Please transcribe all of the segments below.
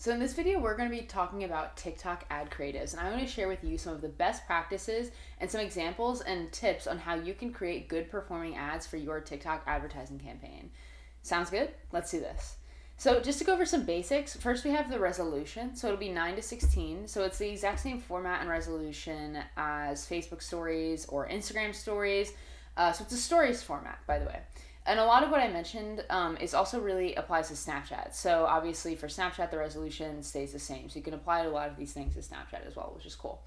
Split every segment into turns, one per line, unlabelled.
So in this video, we're going to be talking about TikTok ad creatives, and I want to share with you some of the best practices and some examples and tips on how you can create good performing ads for your TikTok advertising campaign. Sounds good? Let's do this. So just to go over some basics, first we have the resolution. So it'll be 9 to 16. So it's the exact same format and resolution as Facebook stories or Instagram stories. So it's a stories format, by the way. And a lot of what I mentioned is also really applies to Snapchat. So obviously for Snapchat, the resolution stays the same. So you can apply a lot of these things to Snapchat as well, which is cool.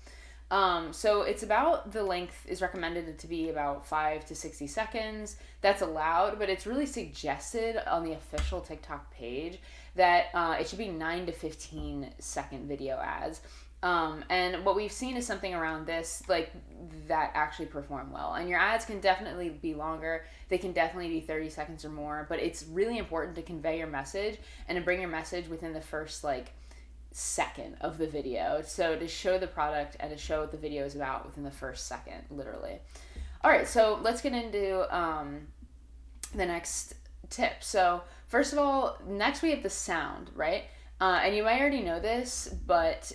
So it's about, the length is recommended to be about 5 to 60 seconds. That's allowed, but it's really suggested on the official TikTok page that it should be 9 to 15-second video ads. And what we've seen is something around this, like, that actually perform well. And your ads can definitely be longer. They can definitely be 30 seconds or more, but it's really important to convey your message and to bring your message within the first, like, second of the video. So to show the product and to show what the video is about within the first second, literally. All right, so let's get into the next tip. So first of all, next we have the sound, right? And you might already know this, but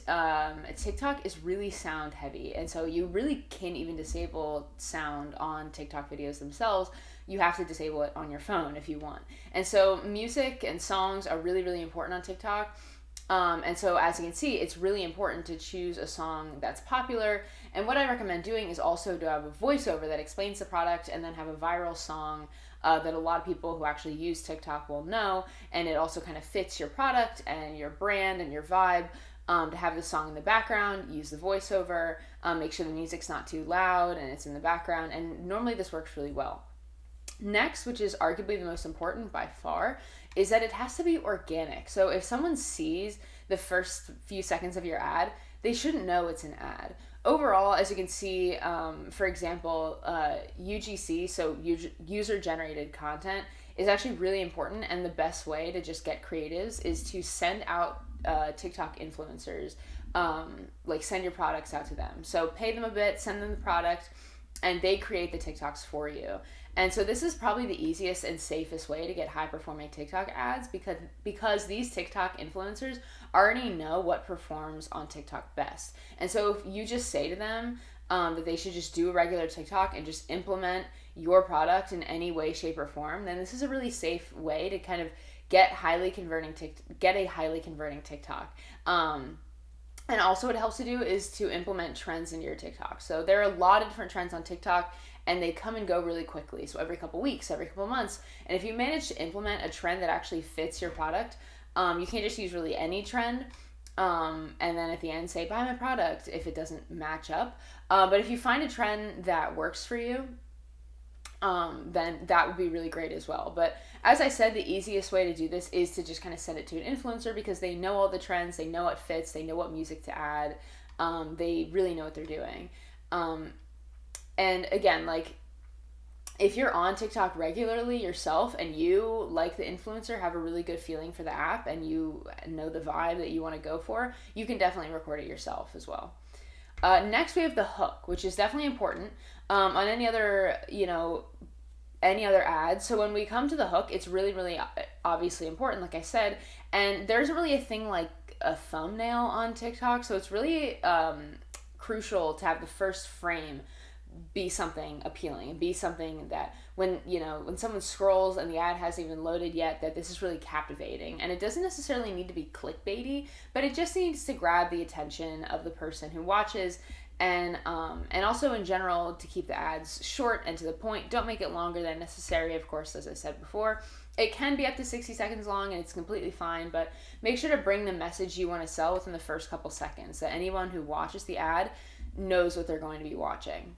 TikTok is really sound heavy. And so you really can't even disable sound on TikTok videos themselves. You have to disable it on your phone if you want. And so music and songs are really, really important on TikTok. And so as you can see, it's really important to choose a song that's popular. And what I recommend doing is also to have a voiceover that explains the product and then have a viral song that a lot of people who actually use TikTok will know. And it also kind of fits your product and your brand and your vibe. To have the song in the background, use the voiceover, make sure the music's not too loud and it's in the background. And normally this works really well. Next, which is arguably the most important by far, is that it has to be organic. So if someone sees the first few seconds of your ad, they shouldn't know it's an ad. Overall, as you can see, for example, UGC, so user-generated content, is actually really important, and the best way to just get creatives is to send out TikTok influencers, like send your products out to them. So pay them a bit, send them the product, and they create the TikToks for you. And so this is probably the easiest and safest way to get high performing TikTok ads because these TikTok influencers already know what performs on TikTok best. And so if you just say to them that they should just do a regular TikTok and just implement your product in any way, shape, or form, then this is a really safe way to kind of get a highly converting TikTok. And also what it helps to do is to implement trends into your TikTok. So there are a lot of different trends on TikTok and they come and go really quickly. So every couple weeks, every couple months. And if you manage to implement a trend that actually fits your product, you can't just use really any trend. And then at the end say, buy my product if it doesn't match up. But if you find a trend that works for you, then that would be really great as well. But as I said, the easiest way to do this is to just kind of send it to an influencer because they know all the trends, they know what fits, they know what music to add, they really know what they're doing. And again, like, if you're on TikTok regularly yourself and you, like the influencer, have a really good feeling for the app and you know the vibe that you want to go for, you can definitely record it yourself as well. Next, we have the hook, which is definitely important on any other ad. So when we come to the hook, it's really, really obviously important, like I said. And there's really a thing like a thumbnail on TikTok. So it's really crucial to have the first frame be something appealing and be something that when someone scrolls and the ad hasn't even loaded yet, that this is really captivating. And it doesn't necessarily need to be clickbaity, but it just needs to grab the attention of the person who watches. And also in general, to keep the ads short and to the point. Don't make it longer than necessary, of course, as I said before. It can be up to 60 seconds long and it's completely fine, but make sure to bring the message you want to sell within the first couple seconds, that anyone who watches the ad knows what they're going to be watching.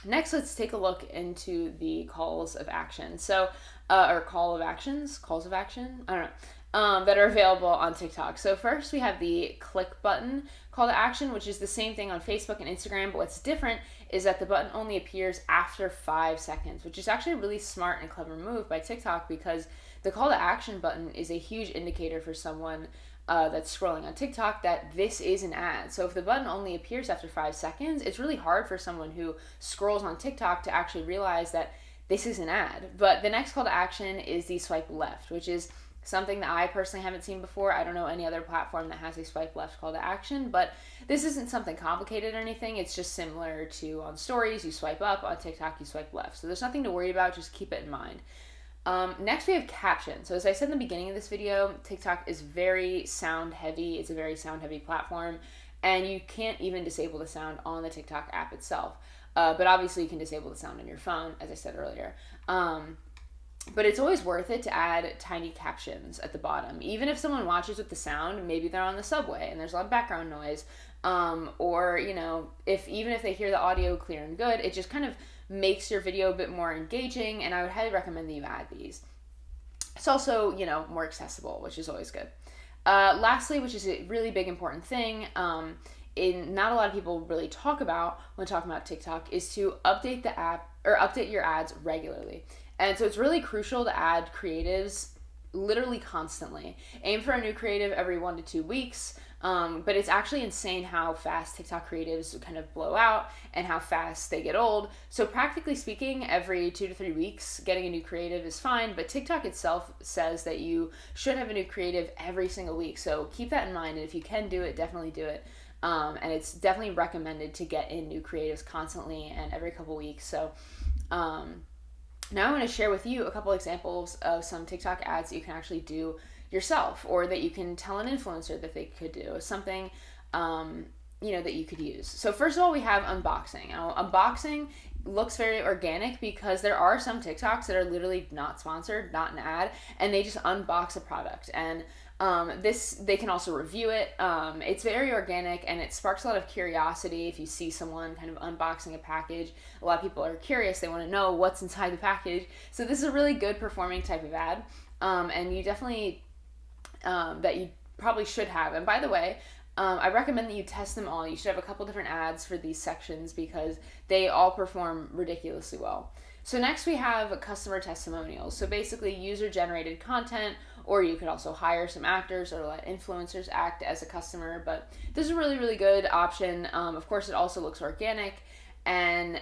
Next, let's take a look into the calls of action. So, or calls of action, I don't know, that are available on TikTok. So first we have the click button call to action, which is the same thing on Facebook and Instagram, but what's different is that the button only appears after 5 seconds, which is actually a really smart and clever move by TikTok because the call to action button is a huge indicator for someone that's scrolling on TikTok that this is an ad. So if the button only appears after 5 seconds, it's really hard for someone who scrolls on TikTok to actually realize that this is an ad. But the next call to action is the swipe left, which is something that I personally haven't seen before. I don't know any other platform that has a swipe left call to action, but this isn't something complicated or anything. It's just similar to on stories, you swipe up, on TikTok, you swipe left. So there's nothing to worry about, just keep it in mind. Next, we have captions. So as I said in the beginning of this video, TikTok is very sound heavy. It's a very sound heavy platform, and you can't even disable the sound on the TikTok app itself. But obviously you can disable the sound on your phone, as I said earlier. But it's always worth it to add tiny captions at the bottom. Even if someone watches with the sound, maybe they're on the subway and there's a lot of background noise, or, you know, even if they hear the audio clear and good, it just kind of makes your video a bit more engaging, and I would highly recommend that you add these. It's also, you know, more accessible, which is always good. Lastly, which is a really big important thing, not a lot of people really talk about when talking about TikTok, is to update the app or update your ads regularly. And so it's really crucial to add creatives literally constantly. Aim for a new creative every 1 to 2 weeks. But it's actually insane how fast TikTok creatives kind of blow out and how fast they get old. So practically speaking, every 2 to 3 weeks, getting a new creative is fine, but TikTok itself says that you should have a new creative every single week. So keep that in mind, and if you can do it, definitely do it. And it's definitely recommended to get in new creatives constantly and every couple weeks. So now I'm going to share with you a couple examples of some TikTok ads that you can actually do yourself, or that you can tell an influencer that they could do, something that you could use. So first of all, we have unboxing. Now, unboxing looks very organic because there are some TikToks that are literally not sponsored, not an ad, and they just unbox a product. And they can also review it. It's very organic, and it sparks a lot of curiosity. If you see someone kind of unboxing a package, a lot of people are curious. They want to know what's inside the package. So this is a really good performing type of ad. And you definitely, that you probably should have. And by the way, I recommend that you test them all. You should have a couple different ads for these sections because they all perform ridiculously well. So next we have customer testimonials. So basically user-generated content, or you could also hire some actors or let influencers act as a customer. But this is a really, really good option. Of course, it also looks organic. And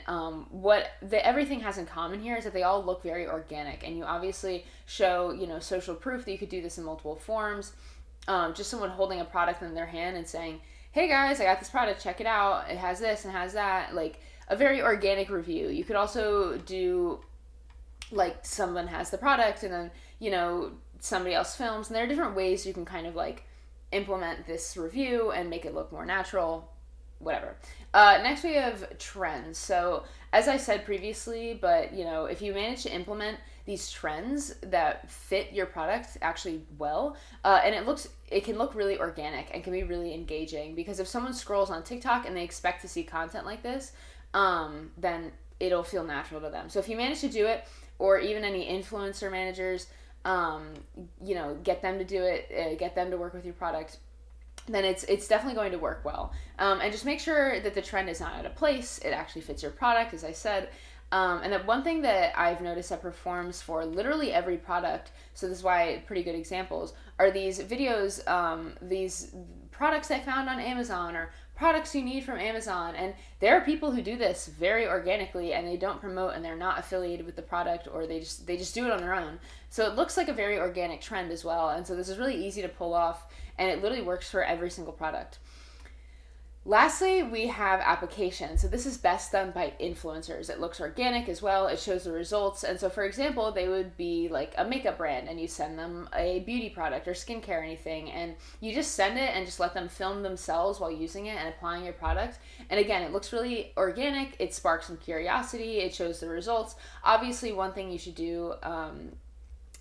everything has in common here is that they all look very organic. And you obviously show, social proof that you could do this in multiple forms. Just someone holding a product in their hand and saying, hey guys, I got this product, check it out. It has this and has that. Like a very organic review. You could also do like someone has the product and then, somebody else films. And there are different ways you can kind of like implement this review and make it look more natural, whatever. Next we have trends. So as I said previously, but if you manage to implement these trends that fit your product actually well, and it can look really organic and can be really engaging, because if someone scrolls on TikTok and they expect to see content like this, then it'll feel natural to them. So if you manage to do it, or even any influencer managers, get them to do it, get them to work with your product, then it's definitely going to work well. And just make sure that the trend is not out of place. It actually fits your product, as I said. And that one thing that I've noticed that performs for literally every product, so this is why pretty good examples, are these videos, these products I found on Amazon, or products you need from Amazon. And there are people who do this very organically, and they don't promote, and they're not affiliated with the product, or they just do it on their own. So it looks like a very organic trend as well. And so this is really easy to pull off, and it literally works for every single product. Lastly, we have applications. So this is best done by influencers. It looks organic as well. It shows the results. And so, for example, they would be like a makeup brand, and you send them a beauty product or skincare or anything, and you just send it and just let them film themselves while using it and applying your product. And again, it looks really organic. It sparks some curiosity. It shows the results. Obviously, one thing you should do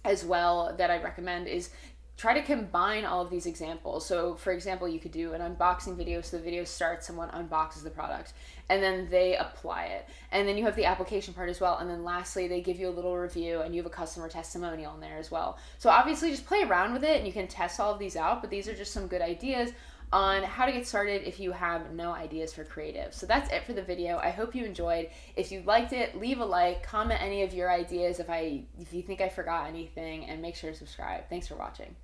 as well that I recommend is try to combine all of these examples. So for example, you could do an unboxing video. So the video starts, someone unboxes the product, and then they apply it. And then you have the application part as well. And then lastly, they give you a little review, and you have a customer testimonial in there as well. So obviously just play around with it, and you can test all of these out, but these are just some good ideas on how to get started if you have no ideas for creative. So that's it for the video. I hope you enjoyed. If you liked it, leave a like, comment any of your ideas if you think I forgot anything, and make sure to subscribe. Thanks for watching.